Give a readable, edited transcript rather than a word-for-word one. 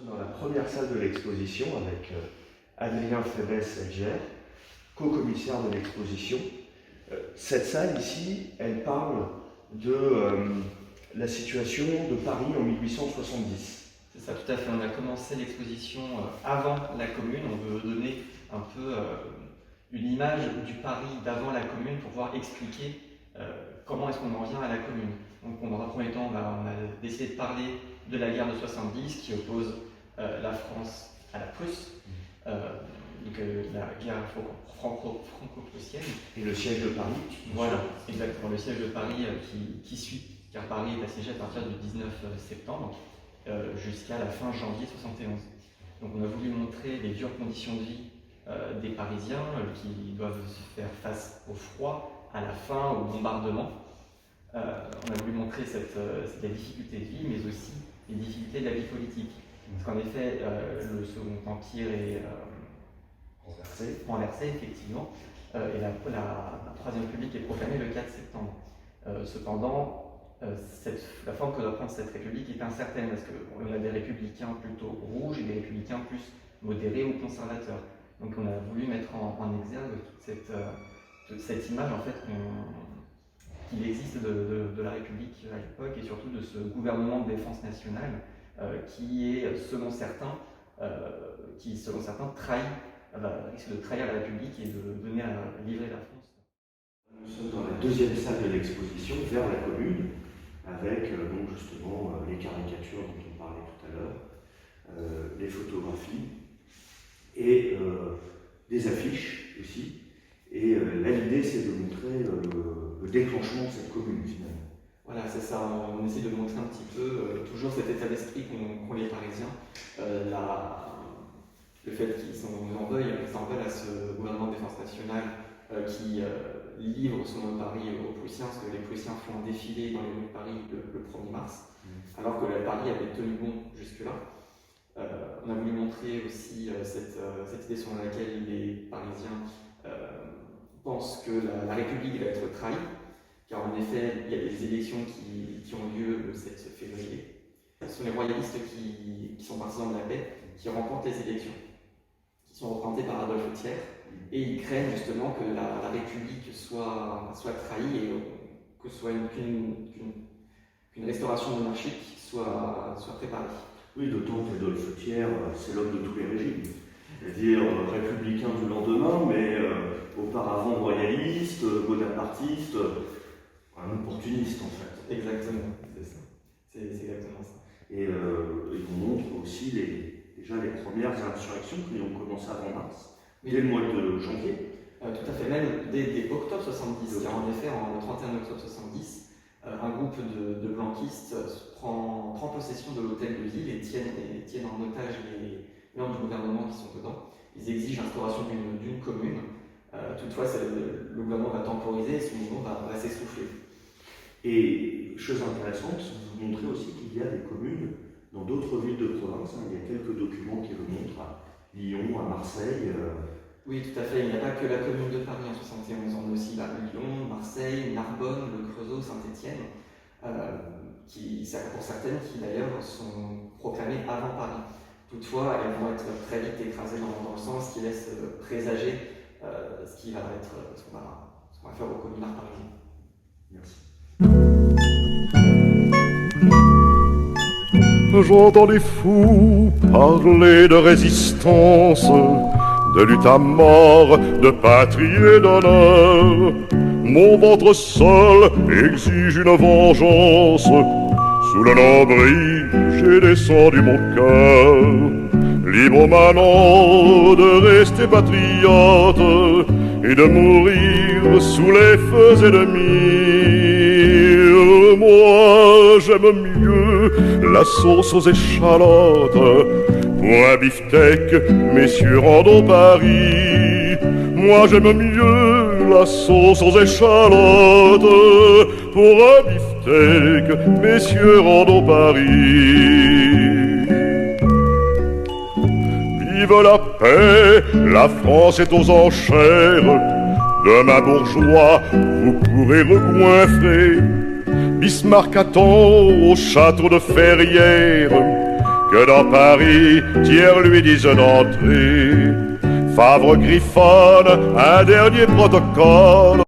Dans la première salle de l'exposition avec Adrien Febès-Elgère, co-commissaire de l'exposition. Cette salle ici, elle parle de la situation de Paris en 1870. C'est ça, tout à fait. On a commencé l'exposition avant la Commune. On veut donner un peu une image du Paris d'avant la Commune pour pouvoir expliquer comment est-ce qu'on en vient à la Commune. Donc, dans un premier temps, on a décidé de parler de la guerre de 70 qui oppose la France à la Prusse, donc la guerre franco-prussienne. Et le siège de Paris. Voilà, exactement, le siège de Paris qui suit, car Paris est assiégé à partir du 19 septembre jusqu'à la fin janvier 71. Donc on a voulu montrer les dures conditions de vie des Parisiens qui doivent faire face au froid, à la faim, au bombardement. On a voulu montrer la difficulté de vie, mais aussi les difficultés de la vie politique. Parce qu'en effet, le Second Empire est renversé, effectivement, et la Troisième République est proclamée le 4 septembre. Cependant, la forme que doit prendre cette République est incertaine, parce qu'on a des républicains plutôt rouges et des républicains plus modérés ou conservateurs. Donc on a voulu mettre en exergue toute cette image en fait, qu'il existe de la République à l'époque, et surtout de ce gouvernement de défense nationale qui est, selon certains, risque de trahir la République et de donner à livrer la France. Nous sommes dans la deuxième salle de l'exposition, vers la Commune, avec donc justement les caricatures dont on parlait tout à l'heure, les photographies et des affiches aussi. Et là, l'idée, c'est de montrer le déclenchement de cette commune, finalement. Voilà, c'est ça. On essaie de montrer un petit peu toujours cet état d'esprit qu'ont les Parisiens, le fait qu'ils en veulent à ce gouvernement de défense nationale qui livre son nom de Paris aux Prussiens, parce que les Prussiens font un défilé dans les rues de Paris le 1er mars, alors que Paris avait tenu bon jusque-là. On a voulu montrer aussi cette idée selon laquelle les Parisiens pensent que la République va être trahie, car en effet, il y a des élections qui ont lieu le 7 février. Ce sont les royalistes qui sont partisans de la paix qui remportent les élections, qui sont représentés par Adolphe Thiers, et ils craignent justement que la République soit trahie et que ce soit qu'une restauration monarchique soit préparée. Oui, d'autant qu'Adolphe Thiers, c'est l'homme de tous les régimes. C'est-à-dire républicain du lendemain, mais auparavant royaliste, bonapartiste, un opportuniste en fait. Exactement, c'est ça. C'est exactement ça. Et on montre aussi déjà les premières insurrections qui ont commencé avant mars, dès le mois de janvier. Tout à fait, même dès octobre 70, car en effet, le 31 octobre 70, un groupe de blanquistes prend possession de l'hôtel de ville et tiennent en otage les membres du gouvernement qui sont dedans. Ils exigent l'instauration d'une commune. Toutefois, le gouvernement va temporiser et son mouvement va s'essouffler. Et chose intéressante, vous montrez aussi qu'il y a des communes dans d'autres villes de province. Il y a quelques documents qui le montrent à Lyon, à Marseille. Oui, tout à fait. Il n'y a pas que la commune de Paris en 71. On a aussi Lyon, Marseille, Narbonne, Le Creusot, Saint-Étienne, pour certaines qui d'ailleurs sont proclamées avant Paris. Toutefois, elles vont être très vite écrasées dans le sang, ce qui laisse présager ce qu'on va faire au communard parisien. Merci. J'entends les fous parler de résistance, de lutte à mort, de patrie et d'honneur. Mon ventre seul exige une vengeance. Sous le nombril, j'ai descendu mon cœur. Libre maintenant de rester patriote et de mourir sous les feux ennemis. Moi, j'aime mieux la sauce aux échalotes. Pour un beefsteak, messieurs, rendons Paris. Moi, j'aime mieux la sauce aux échalotes. Pour un beefsteak, messieurs, rendons Paris. Vive la paix, la France est aux enchères. Demain bourgeois, vous pourrez regoinfrer. Bismarck attend au château de Ferrières que dans Paris, Thiers lui dise d'entrer. Favre griffonne un dernier protocole.